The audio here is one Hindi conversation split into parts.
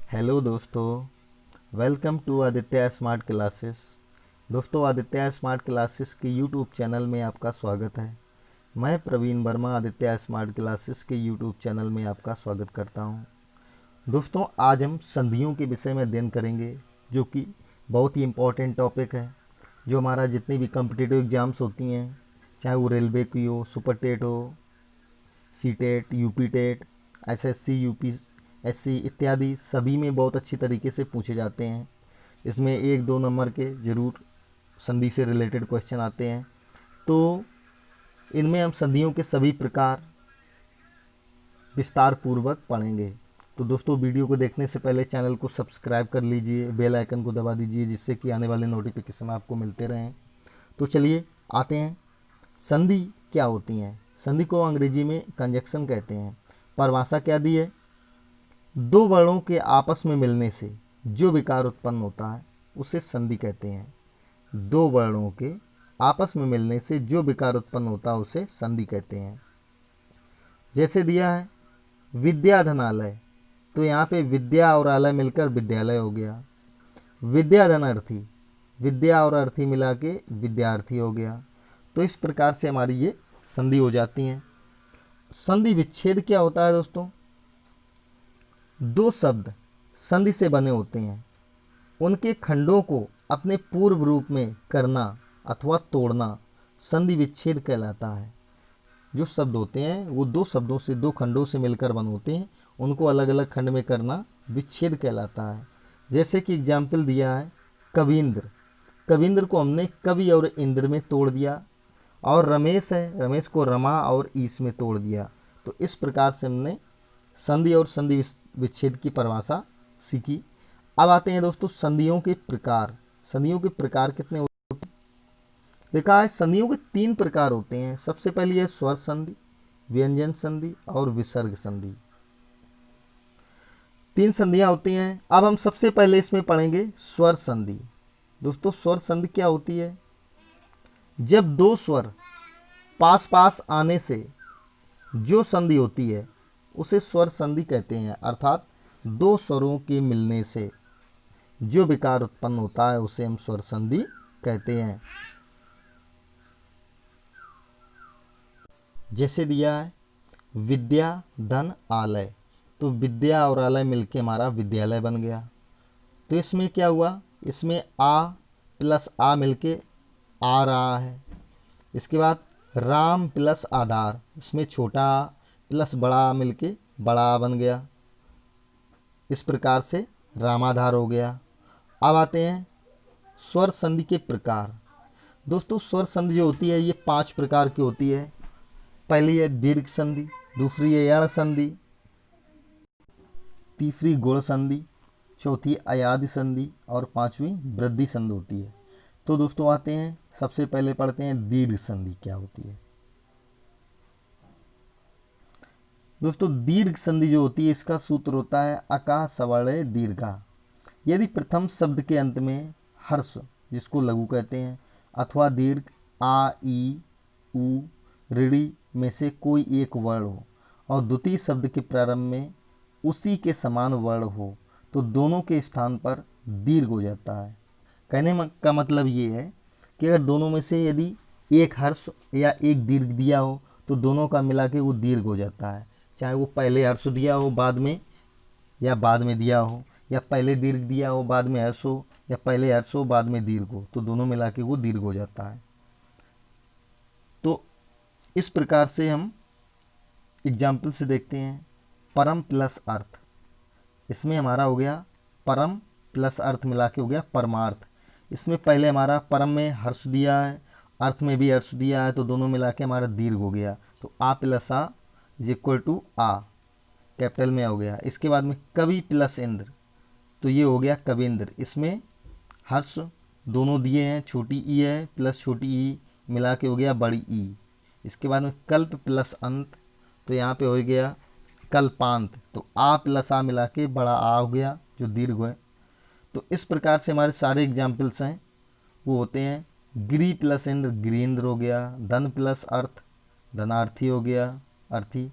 हेलो दोस्तों, welcome to Aditya smart classes. दोस्तों, आदित्य स्मार्ट क्लासेस के यूट्यूब चैनल में आपका स्वागत है। मैं प्रवीण वर्मा आदित्य स्मार्ट क्लासेस के यूट्यूब चैनल में आपका स्वागत करता हूं। दोस्तों, आज हम संधियों के विषय में अध्ययन करेंगे, जो कि बहुत ही इम्पोर्टेंट टॉपिक है। जो हमारा जितनी भी कॉम्पिटिटिव एग्ज़ाम्स होती हैं, चाहे वो रेलवे की हो, सुपर टेट हो, C TET, UP TET, SSC, UP SC इत्यादि, सभी में बहुत अच्छी तरीके से पूछे जाते हैं। इसमें 1-2 नंबर के ज़रूर संधि से रिलेटेड क्वेश्चन आते हैं। तो इनमें हम संधियों के सभी प्रकार विस्तार पूर्वक पढ़ेंगे। तो दोस्तों, वीडियो को देखने से पहले चैनल को सब्सक्राइब कर लीजिए, बेल आइकन को दबा दीजिए, जिससे कि आने वाले नोटिफिकेशन आपको मिलते रहें। तो चलिए आते हैं, संधि क्या होती हैं। संधि को अंग्रेजी में कंजक्शन कहते हैं। परिभाषा क्या दी है? दो वर्णों के आपस में मिलने से जो विकार उत्पन्न होता है उसे संधि कहते हैं। दो वर्णों के आपस में मिलने से जो विकार उत्पन्न होता है उसे संधि कहते हैं। जैसे दिया है विद्या धनालय, तो यहाँ पे विद्या और आलय मिलकर विद्यालय हो गया। विद्या धन अर्थी, विद्या और अर्थी मिला के विद्यार्थी हो गया। तो इस प्रकार से हमारी ये संधि हो जाती हैं। संधि विच्छेद क्या होता है दोस्तों? दो शब्द संधि से बने होते हैं, उनके खंडों को अपने पूर्व रूप में करना अथवा तोड़ना संधि विच्छेद कहलाता है। जो शब्द होते हैं वो दो शब्दों से, दो खंडों से मिलकर बने होते हैं, उनको अलग अलग खंड में करना विच्छेद कहलाता है। जैसे कि एग्जाम्पल दिया है कवींद्र, कवींद्र को हमने कवि और इंद्र में तोड़ दिया। और रमेश है, रमेश को रमा और ईश में तोड़ दिया। तो इस प्रकार से हमने संधि और संधि विच्छेद की परिभाषा सीखी। अब आते हैं दोस्तों संधियों के प्रकार। संधियों के प्रकार कितने होते हैं? देखा है, संधियों के 3 प्रकार होते हैं। सबसे पहली है स्वर संधि, व्यंजन संधि और विसर्ग संधि। 3 संधियां होती हैं। अब हम सबसे पहले इसमें पढ़ेंगे स्वर संधि। दोस्तों, स्वर संधि क्या होती है? जब दो स्वर पास पास आने से जो संधि होती है उसे स्वर संधि कहते हैं। अर्थात दो स्वरों के मिलने से जो विकार उत्पन्न होता है उसे हम स्वर संधि कहते हैं। जैसे दिया है विद्या धन आलय, तो विद्या और आलय मिलके हमारा विद्यालय बन गया। तो इसमें क्या हुआ? इसमें आ प्लस आ मिलके आ रहा है। इसके बाद राम प्लस आधार, इसमें छोटा आ प्लस बड़ा आ मिलके बड़ा आ बन गया। इस प्रकार से रामाधार हो गया। अब आते हैं स्वर संधि के प्रकार। दोस्तों, स्वर संधि जो होती है ये 5 प्रकार की होती है। पहली है दीर्घ संधि, दूसरी है यण संधि, तीसरी गुण संधि, चौथी अयादि संधि और पांचवी वृद्धि संधि होती है। तो दोस्तों आते हैं, सबसे पहले पढ़ते हैं दीर्घ संधि क्या होती है। दोस्तों, दीर्घ संधि जो होती है इसका सूत्र होता है अका सवर्ण दीर्घा। यदि प्रथम शब्द के अंत में हर्ष, जिसको लघु कहते हैं, अथवा दीर्घ आ ई उ ऋणी में से कोई एक वर्ण हो और द्वितीय शब्द के प्रारंभ में उसी के समान वर्ण हो तो दोनों के स्थान पर दीर्घ हो जाता है। कहने का मतलब ये है कि अगर दोनों में से यदि एक हर्ष या एक दीर्घ दिया हो तो दोनों का मिला के वो दीर्घ हो जाता है। चाहे वो पहले हर्ष दिया हो बाद में, या बाद में दिया हो, या पहले दीर्घ दिया हो बाद में हर्ष हो, या पहले हर्ष हो बाद में दीर्घ हो, तो दोनों मिला के वो दीर्घ हो जाता है। तो इस प्रकार से हम एग्जाम्पल से देखते हैं। परम प्लस अर्थ, इसमें हमारा हो गया परम प्लस अर्थ मिला के हो गया परमार्थ। इसमें पहले हमारा परम में हर्ष दिया है, अर्थ में भी हर्ष दिया है, तो दोनों मिला के हमारा दीर्घ हो गया। तो आ प्लस आ इज इक्वल टू आ, कैपिटल में हो गया। इसके बाद में कवि प्लस इंद्र, तो ये हो गया कविंद्र। इसमें हर्ष दोनों दिए हैं, छोटी ई है प्लस छोटी ई मिला के हो गया बड़ी ई। इसके बाद में कल्प प्लस अंत, तो यहाँ पे हो गया कल्पांत। तो आ प्लस आ मिला के बड़ा आ हो गया जो दीर्घ है। तो इस प्रकार से हमारे सारे एग्जाम्पल्स हैं वो होते हैं। गिरी प्लस इंद्र गिरीन्द्र हो गया। धन प्लस अर्थ धनार्थी हो गया अर्थी।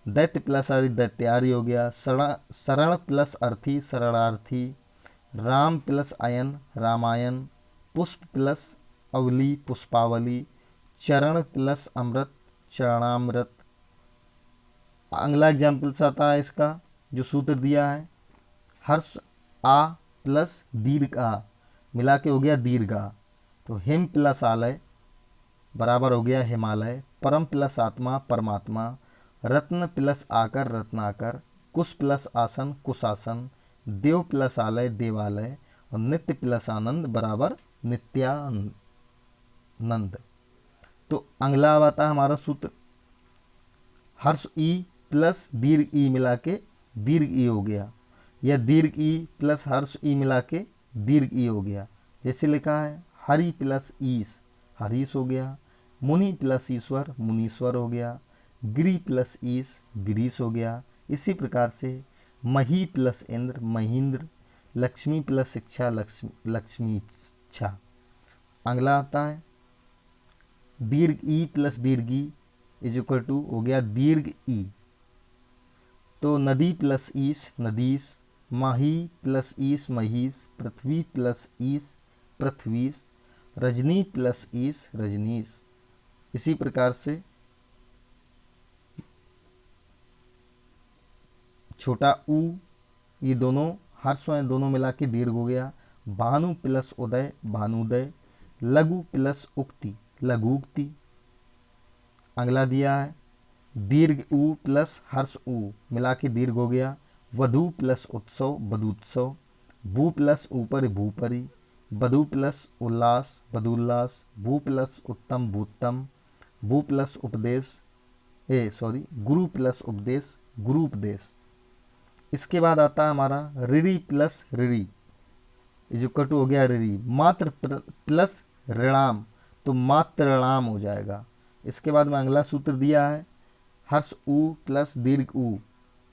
दैत्य प्लस अरि दैत्यारी हो गया। शरण प्लस अर्थी शरणार्थी। राम प्लस अयन रामायण। पुष्प प्लस अवली पुष्पावली। चरण प्लस अमृत चरणामृत। अगला एग्जाम्पल्स आता है इसका जो सूत्र दिया है, हर्ष आ प्लस दीर्घ आ मिला के हो गया दीर्घ आ। तो हिम प्लस आलय बराबर हो गया हिमालय। परम प्लस आत्मा परमात्मा। रत्न प्लस आकर रत्नाकर। कुश प्लस आसन कुशासन। देव प्लस आलय देवालय। और नित्य प्लस आनंद बराबर नित्यानंद। तो अगला आता है हमारा सूत्र, हर्ष ई प्लस दीर्घ ई मिला के दीर्घ ई हो गया, या दीर्घ ई प्लस हर्ष ई मिला के दीर्घ ई हो गया। जैसे लिखा है हरि प्लस ईश हरीश हो गया। मुनि प्लस ईश्वर मुनीश्वर हो गया। गिरि प्लस ईश गिरीश हो गया। इसी प्रकार से मही प्लस इंद्र महींद्र। लक्ष्मी प्लस शिक्षा लक्ष्मी इच्छा। अगला आता है दीर्घ ई प्लस दीर्घ ई इज इक्वल टू हो गया दीर्घ ई। तो नदी प्लस ईश नदीश। माही प्लस ईश महीश। पृथ्वी प्लस ईश पृथ्वीश। रजनी प्लस ईश रजनीश। इसी प्रकार से छोटा ऊ, ये दोनों हर्ष हैं, दोनों मिला के दीर्घ हो गया। भानु प्लस उदय भानुदय। लघु प्लस उक्ति लघुक्ति। अगला दिया है दीर्घ ऊ प्लस हर्ष ऊ मिला के दीर्घ हो गया। वधु प्लस उत्सव वधुत्सव। भू प्लस ऊपर भूपरी। वधु प्लस उल्लास वधुल्लास। भू प्लस उत्तम भूतम। भू प्लस उपदेश गुरु प्लस उपदेश गुरुपदेश। इसके बाद आता है हमारा ऋरी प्लस ऋरी इज इक्वल टू हो गया ऋरी। मात्र प्लस ऋणाम तो मात्रणाम हो जाएगा। इसके बाद में अगला सूत्र दिया है हर्ष ऊ प्लस दीर्घ ऊ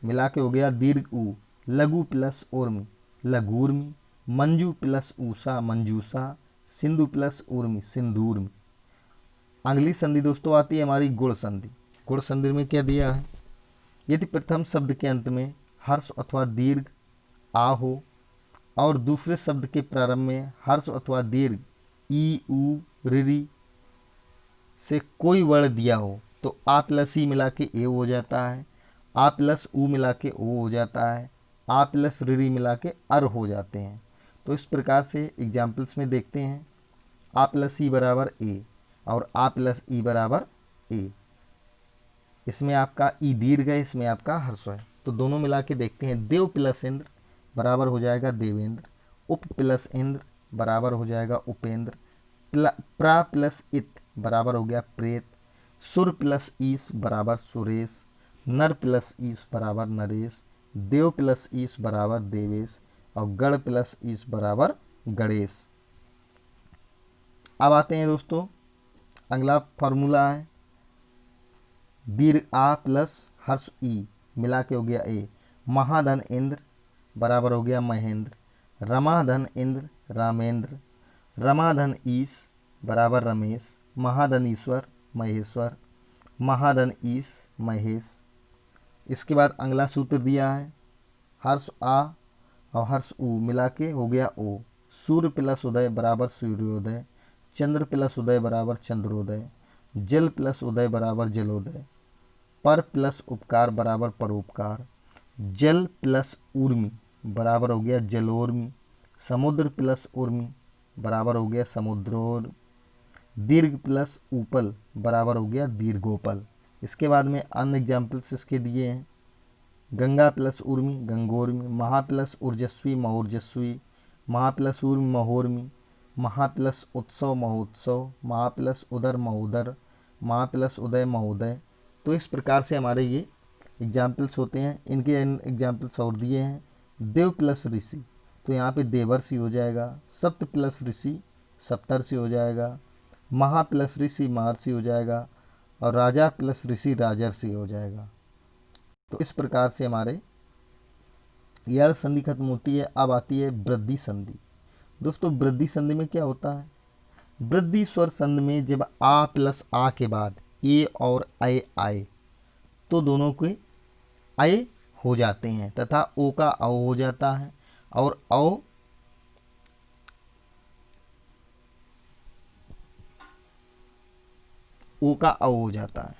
मिला के हो गया दीर्घ ऊ। लघु प्लस उर्मी लघुर्मी। मंजू प्लस ऊषा मंजूषा। सिंधु प्लस उर्मी सिंधूर्मी। अगली संधि दोस्तों आती है हमारी गुण संधि। गुण संधि में क्या दिया है, यदि प्रथम शब्द के अंत में हर्ष अथवा दीर्घ आ हो और दूसरे शब्द के प्रारंभ में हर्ष अथवा दीर्घ ई ऊ ऋरी से कोई वर्ण दिया हो तो आ प्लस ई मिला के ए हो जाता है। आ प्लस ऊ मिला के ओ हो जाता है। आ प्लस ऋरी मिला के अर हो जाते हैं। तो इस प्रकार से एग्जाम्पल्स में देखते हैं आ प्लस ई बराबर ए और आ प्लस ई बराबर ए। इसमें आपका ई दीर्घ है, इसमें आपका हर्ष है। तो दोनों मिला के देखते हैं। देव प्लस इंद्र बराबर हो जाएगा देवेंद्र। उप प्लस इंद्र बराबर हो जाएगा उपेंद्र। प्रा प्लस इत बराबर हो गया प्रेत। सुर प्लस ईश बराबर सुरेश। नर प्लस ईश बराबर नरेश। देव प्लस ईश बराबर देवेश। और गण प्लस ईश बराबर गणेश। अब आते हैं दोस्तों अगला फार्मूला है दीर्घ आ प्लस हर्ष ई मिला के हो गया ए। महाधन इंद्र बराबर हो गया महेंद्र। रमाधन इंद्र रामेंद्र। रमाधन ईश बराबर रमेश। महाधन ईश्वर महेश्वर। महाधन ईश महेश। इसके बाद अगला सूत्र दिया है हर्ष आ और हर्ष ऊ मिला के हो गया ओ। सूर्य प्लस उदय बराबर सूर्योदय। चंद्र प्लस उदय बराबर चंद्रोदय। जल प्लस उदय बराबर जलोदय। पर प्लस उपकार बराबर परोपकार। जल प्लस उर्मी बराबर हो गया जलोर्मी। समुद्र प्लस उर्मी बराबर हो गया समुद्रोर। दीर्घ प्लस ऊपल बराबर हो गया दीर्घोपल। इसके बाद में अन्य एग्जाम्पल्स इसके दिए हैं गंगा प्लस उर्मी गंगोर्मी। महा प्लस ऊर्जस्वी महोर्जस्वी। महा प्लस उर्मी महोर्मी। महा प्लस उत्सव महोत्सव। महा प्लस उदर महोदर। महा प्लस उदय महोदय। तो इस प्रकार से हमारे ये एग्जाम्पल्स होते हैं। इनके एग्जाम्पल्स और दिए हैं देव प्लस ऋषि तो यहाँ पे देवर्षि हो जाएगा। सप्त प्लस ऋषि सप्तर्षि हो जाएगा। महा प्लस ऋषि महर्षि हो जाएगा। और राजा प्लस ऋषि राजर्षि हो जाएगा। तो इस प्रकार से हमारे यह संधि खत्म होती है। अब आती है वृद्धि संधि। दोस्तों वृद्धि संधि में क्या होता है, वृद्धि स्वर संधि में जब आ प्लस आ के बाद ए और ऐ आए तो दोनों के अय हो जाते हैं तथा ओ का औ हो जाता है और औ ओ का औ हो जाता है।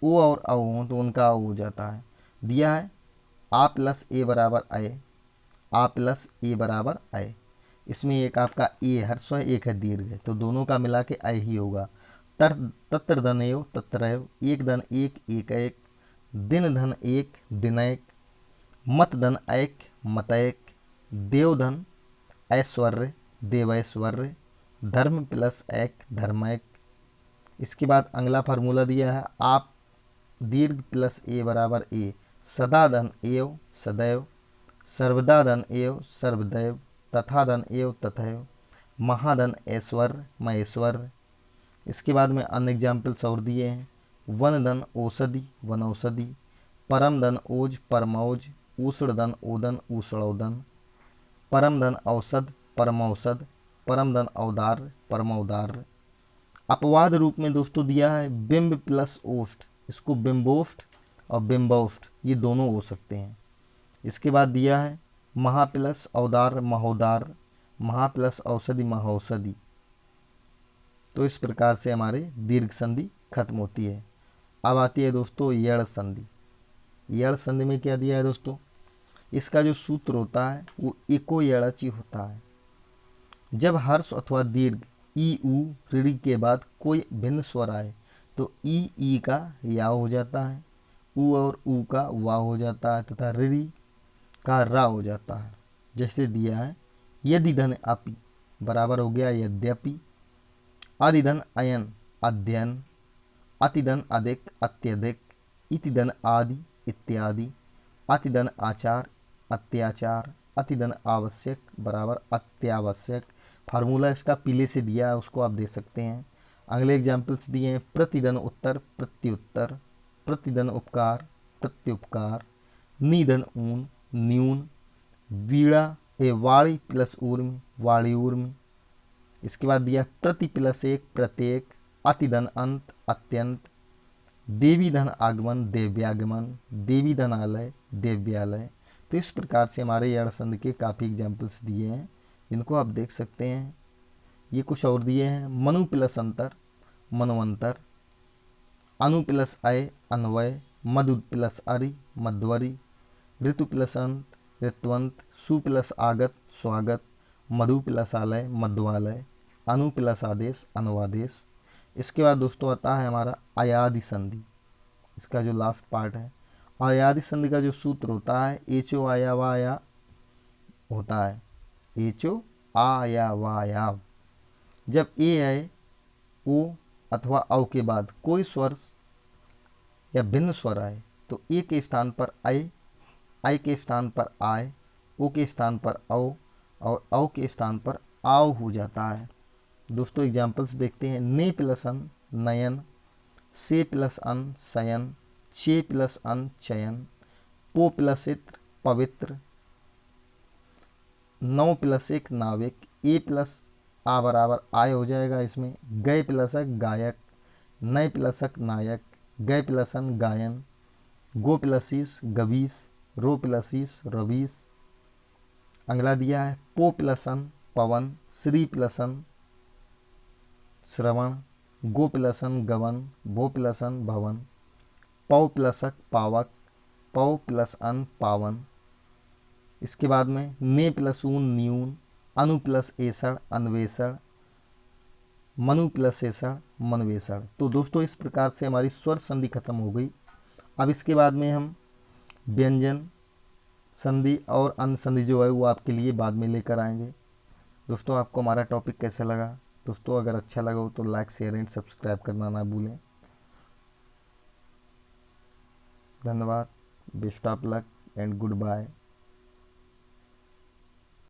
ओ और औ हो तो उनका औ हो जाता है। दिया है आ प्लस ए बराबर अय, आ प्लस ए बराबर अय। इसमें एक आपका ए हर्ष है, एक है दीर्घ है, तो दोनों का मिला के अय ही होगा। तर तत्र धनयो तत्रयो, एक धन एक एक एक, दिन धन एक दिनैक, मत धन ऐक मतैक, देव धन ऐश्वर्य देवैश्वर्य, धर्म प्लस ऐक धर्मैक। इसके बाद अगला फार्मूला दिया है आप दीर्घ प्लस ए बराबर ए, सदा धन एव सदैव, सर्वदा धन एव सर्वदैव, तथा धन एव तथैव, महाधन ऐश्वर्य महेश्वर्य। इसके बाद में अन्य एग्जाम्पल्स और दिए हैं। वन धन औषधि वनौषधि, परम धन ओज परमौज, ऊषण धन ओदन ऊषणोदन, परम धन औषध परमौषध, परम धन औदार्य परमौदार्य। अपवाद रूप में दोस्तों दिया है बिंब प्लस ओष्ठ, इसको बिंबोष्ठ और बिंबौष्ठ ये दोनों हो सकते हैं। इसके बाद दिया है महा प्लस औदार्य महोदार्य, महा प्लस औषधि महौषधि। तो इस प्रकार से हमारे दीर्घ संधि खत्म होती है। अब आती है दोस्तों यड़ संधि। यड़ संधि में क्या दिया है दोस्तों, इसका जो सूत्र होता है वो इको यड़ची होता है। जब हर्ष अथवा दीर्घ ई ऊ ऋणी के बाद कोई भिन्न स्वर आए तो ई का या हो जाता है, ऊ और ऊ का वा हो जाता है तथा ऋणी का रा हो जाता है। जैसे दिया है यदि धन अपि बराबर हो गया यद्यपि, अधिधन अयन अध्ययन, अतिधन अधिक अत्यधिक, इतिधन आदि इत्यादि, अतिधन आचार अत्याचार, अतिधन आवश्यक बराबर अत्यावश्यक। फार्मूला इसका पीले से दिया है, उसको आप दे सकते हैं। अगले एग्जाम्पल्स दिए हैं प्रतिधन उत्तर प्रत्युत्तर, प्रतिधन उपकार प्रत्युपकार, निधन ऊन न्यून, वीणा वाणी प्लस ऊर्म वाणी ऊर्म। इसके बाद दिया प्रति प्लस एक प्रत्येक, अतिधन अंत अत्यंत, देवी धन आगमन देव्यागमन, देवी धनालय देव्यालय। तो इस प्रकार से हमारे यड़ संधि के काफ़ी एग्जाम्पल्स दिए हैं, इनको आप देख सकते हैं। ये कुछ और दिए हैं मनु प्लस अंतर मनवंतर, अनु प्लस अय अन्वय, मधु प्लस अरि मध्वरी, ऋतु प्लस अंत ऋत्वंत, सु प्लस आगत स्वागत, मधु प्लस आलय मध्वालय, अनु प्लस आदेश अनुवादेश। इसके बाद दोस्तों आता है हमारा अयादि संधि। इसका जो लास्ट पार्ट है अयादि संधि का जो सूत्र होता है एचो आया वाया होता है, एचो आया वाया। जब ए आए ओ अथवा औ के बाद कोई स्वर या भिन्न स्वर आए तो ए के स्थान पर अय, आई के स्थान पर आय, ओ के स्थान पर औ और औ के स्थान पर आओ हो जाता है। दोस्तों एग्जाम्पल्स देखते हैं ने प्लस अन नयन, से प्लस अन शयन, चे प्लस अन चयन, पो प्लस इत्र पवित्र, नौ प्लस एक नाविक, ए प्लस आ बराबर आय हो जाएगा इसमें, गए प्लसक गायक, नए प्लसक नायक, गए प्लसन गायन, गो प्लसीस गवीस, रो प्लसीस रवीस। अगला दिया है पो प्लसन पवन, श्री प्लसन श्रवण, गो प्लसन गवन, भो प्लसन भवन, पौ प्लसक पावक, पौ प्लस अन पावन। इसके बाद में ने प्लस ऊन न्यून, अनु प्लस एसड़ अन्वेषण, मनु प्लस एसड़ मनवेषण। तो दोस्तों इस प्रकार से हमारी स्वर संधि खत्म हो गई। अब इसके बाद में हम व्यंजन संधि और अन्य संधि जो है वो आपके लिए बाद में लेकर आएंगे। दोस्तों आपको हमारा टॉपिक कैसा लगा? दोस्तों अगर अच्छा लगा हो तो लाइक शेयर एंड सब्सक्राइब करना ना भूलें। धन्यवाद, best of luck and good bye.